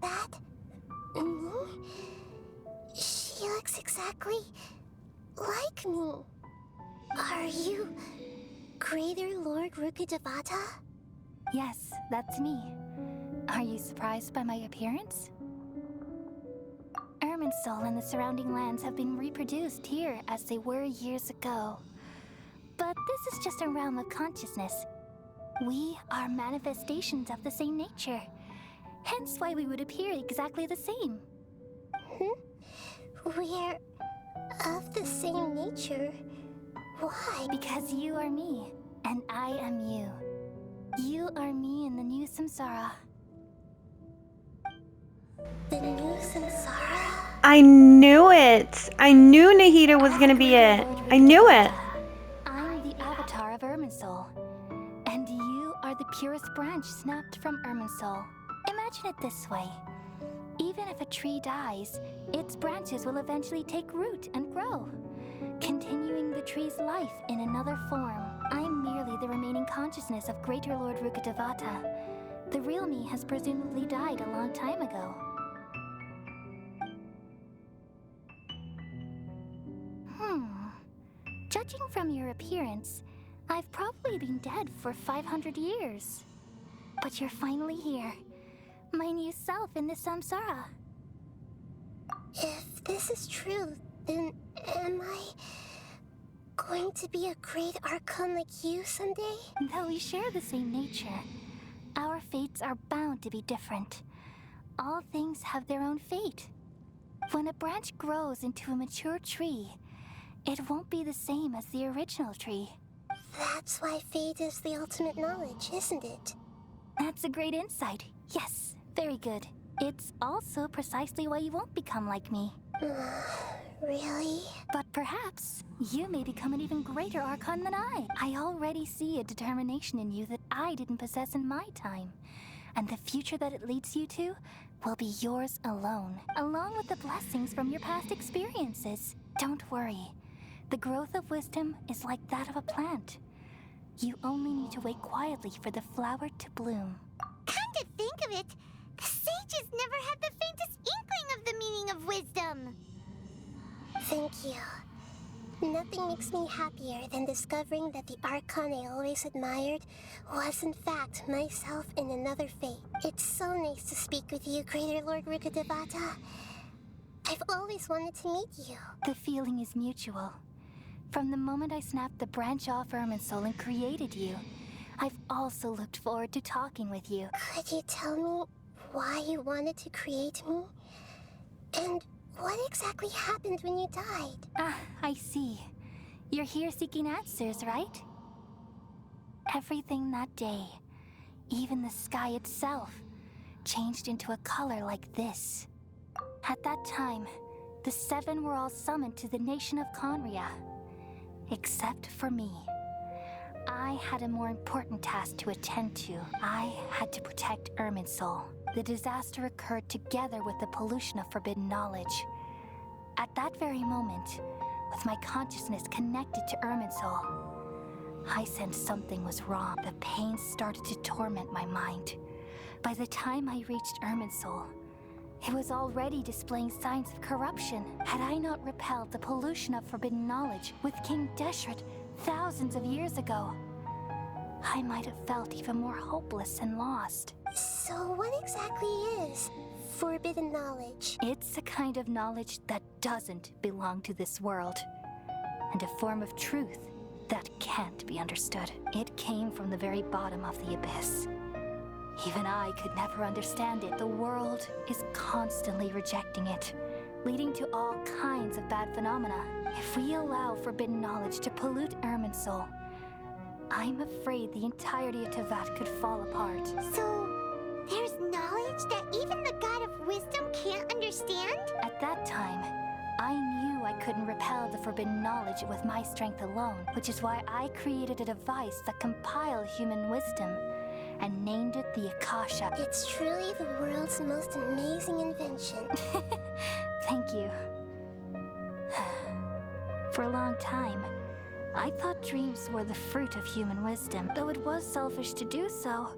that? Me? She looks exactly like me. Are you Greater Lord Rukkhadevata? Yes, that's me. Are you surprised by my appearance? Irminsul and the surrounding lands have been reproduced here as they were years ago. But this is just a realm of consciousness. We are manifestations of the same nature. Hence why we would appear exactly the same. We're of the same nature. Why? Because you are me, and I am you. You are me in the new samsara. The new samsara? I knew it! I knew Nahida was gonna be it. I knew it! I'm the avatar of Irminsul, and you are the purest branch snapped from Irminsul. Imagine it this way. Even if a tree dies, its branches will eventually take root and grow, continuing the tree's life in another form. I'm merely the remaining consciousness of Greater Lord Rukkhadevata. The real me has presumably died a long time ago. Judging from your appearance, I've probably been dead for 500 years. But you're finally here. My new self in the samsara. If this is true, then am I going to be a great archon like you someday? Though we share the same nature, our fates are bound to be different. All things have their own fate. When a branch grows into a mature tree, it won't be the same as the original tree. That's why fate is the ultimate knowledge, isn't it? That's a great insight. Yes, very good. It's also precisely why you won't become like me. Really? But perhaps you may become an even greater archon than I. I already see a determination in you that I didn't possess in my time. And the future that it leads you to will be yours alone, along with the blessings from your past experiences. Don't worry. The growth of wisdom is like that of a plant. You only need to wait quietly for the flower to bloom. Come to think of it, the sages never had the faintest inkling of the meaning of wisdom. Thank you. Nothing makes me happier than discovering that the archon I always admired was in fact myself in another fate. It's so nice to speak with you, Greater Lord Rukkhadevata. I've always wanted to meet you. The feeling is mutual. From the moment I snapped the branch off Irminsul and created you, I've also looked forward to talking with you. Could you tell me why you wanted to create me? And what exactly happened when you died? Ah, I see. You're here seeking answers, right? Everything that day, even the sky itself, changed into a color like this. At that time, the seven were all summoned to the nation of Conria. Except for me. I had a more important task to attend to. I had to protect Irminsul. The disaster occurred together with the pollution of forbidden knowledge. At that very moment, with my consciousness connected to Irminsul, I sensed something was wrong. The pain started to torment my mind. By the time I reached Irminsul, it was already displaying signs of corruption. Had I not repelled the pollution of forbidden knowledge with King Deshret thousands of years ago, I might have felt even more hopeless and lost. So what exactly is forbidden knowledge? It's a kind of knowledge that doesn't belong to this world, and a form of truth that can't be understood. It came from the very bottom of the abyss. Even I could never understand it. The world is constantly rejecting it, leading to all kinds of bad phenomena. If we allow forbidden knowledge to pollute Irminsul, I'm afraid the entirety of Teyvat could fall apart. So, there's knowledge that even the god of wisdom can't understand? At that time, I knew I couldn't repel the forbidden knowledge with my strength alone, which is why I created a device that compiled human wisdom and named it the Akasha. It's truly the world's most amazing invention. Thank you. For a long time, I thought dreams were the fruit of human wisdom. Though it was selfish to do so,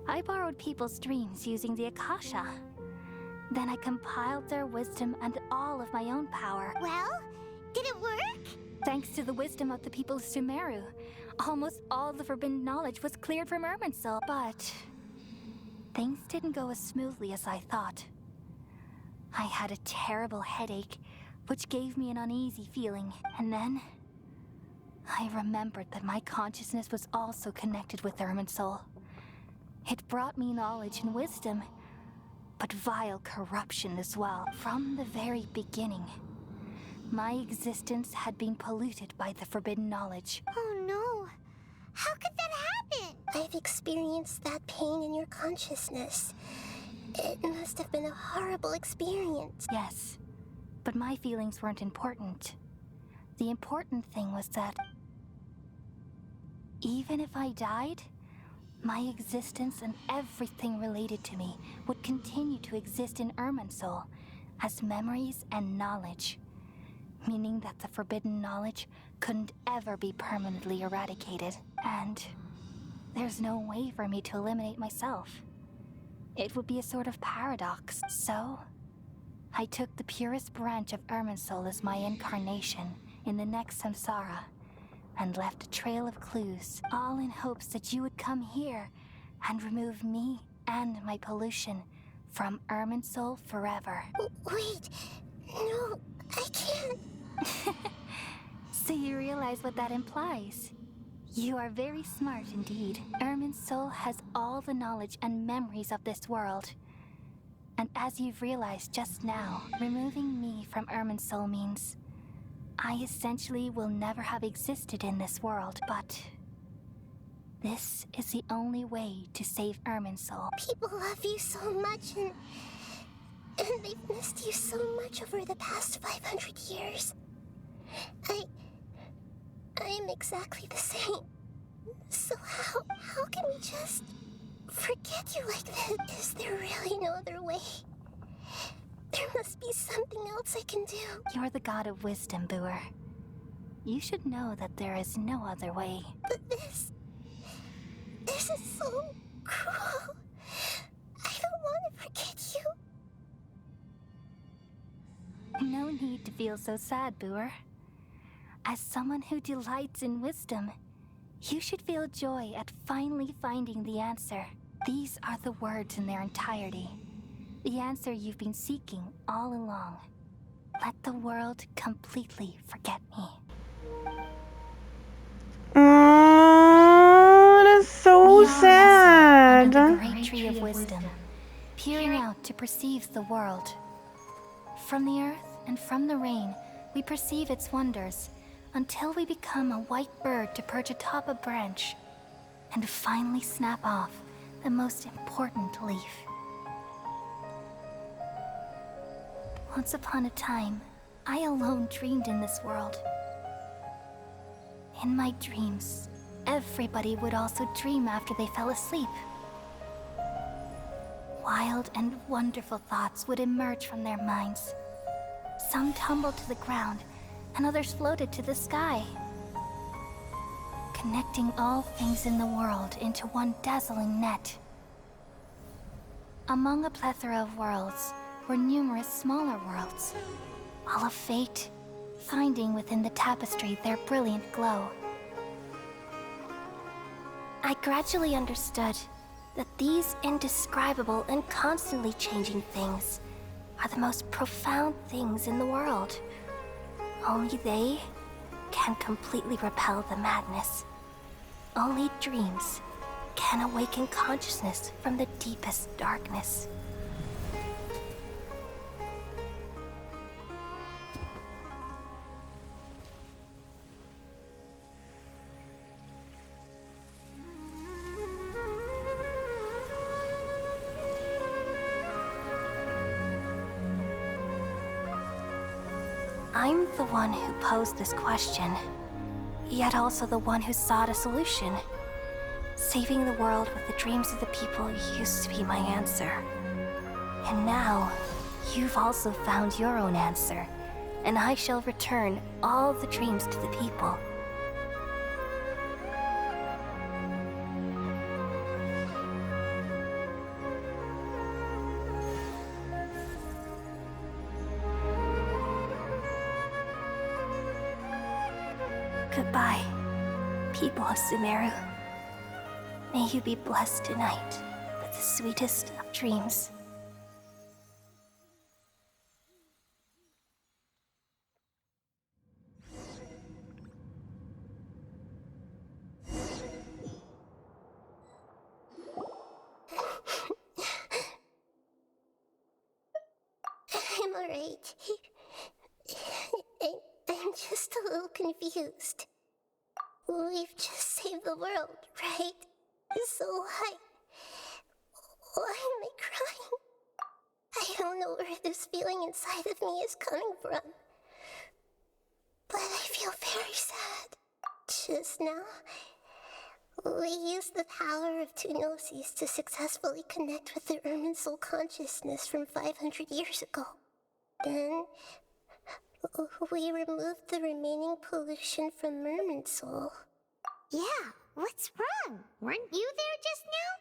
I borrowed people's dreams using the Akasha. Then I compiled their wisdom and all of my own power. Well, did it work? Thanks to the wisdom of the people of Sumeru, almost all the forbidden knowledge was cleared from Irminsul. But things didn't go as smoothly as I thought. I had a terrible headache, which gave me an uneasy feeling. And then I remembered that my consciousness was also connected with Irminsul. It brought me knowledge and wisdom, but vile corruption as well. From the very beginning, my existence had been polluted by the forbidden knowledge. Oh no. How could that happen? I've experienced that pain in your consciousness. It must have been a horrible experience. Yes, but my feelings weren't important. The important thing was that even if I died, my existence and everything related to me would continue to exist in Irminsul as memories and knowledge, meaning that the forbidden knowledge couldn't ever be permanently eradicated. And there's no way for me to eliminate myself. It would be a sort of paradox. So I took the purest branch of Irminsul as my incarnation in the next samsara, and left a trail of clues, all in hopes that you would come here and remove me and my pollution from Irminsul forever. Wait, no, I can't. So you realize what that implies? You are very smart indeed. Irminsul has all the knowledge and memories of this world. And as you've realized just now, removing me from Irminsul means I essentially will never have existed in this world, but this is the only way to save Irminsul. People love you so much, and they've missed you so much over the past 500 years. I am exactly the same. So how can we just forget you like that? Is there really no other way? There must be something else I can do. You're the god of wisdom, Booer. You should know that there is no other way. But this is so cruel. I don't want to forget you. No need to feel so sad, Booer. As someone who delights in wisdom, you should feel joy at finally finding the answer. These are the words in their entirety. The answer you've been seeking all along. Let the world completely forget me. Oh, that's so We all nestle sad. under the great tree of wisdom, peering out to perceive the world. From the earth and from the rain, we perceive its wonders, until we become a white bird to perch atop a branch, and finally snap off the most important leaf. Once upon a time, I alone dreamed in this world. In my dreams, everybody would also dream after they fell asleep. Wild and wonderful thoughts would emerge from their minds. Some tumbled to the ground, and others floated to the sky, connecting all things in the world into one dazzling net. Among a plethora of worlds were numerous smaller worlds, all of fate, finding within the tapestry their brilliant glow. I gradually understood that these indescribable and constantly changing things are the most profound things in the world. Only they can completely repel the madness. Only dreams can awaken consciousness from the deepest darkness. I'm the one who posed this question, yet also the one who sought a solution. Saving the world with the dreams of the people used to be my answer. And now, you've also found your own answer, and I shall return all the dreams to the people. Goodbye, people of Sumeru. May you be blessed tonight with the sweetest of dreams. I'm alright. I'm just a little confused. We've just saved the world, right? So why am I crying? I don't know where this feeling inside of me is coming from. But I feel very sad. Just now, we used the power of two gnosis to successfully connect with the Ermin soul consciousness from 500 years ago. Then, we removed the remaining pollution from Merman soul. Yeah, what's wrong? Weren't you there just now?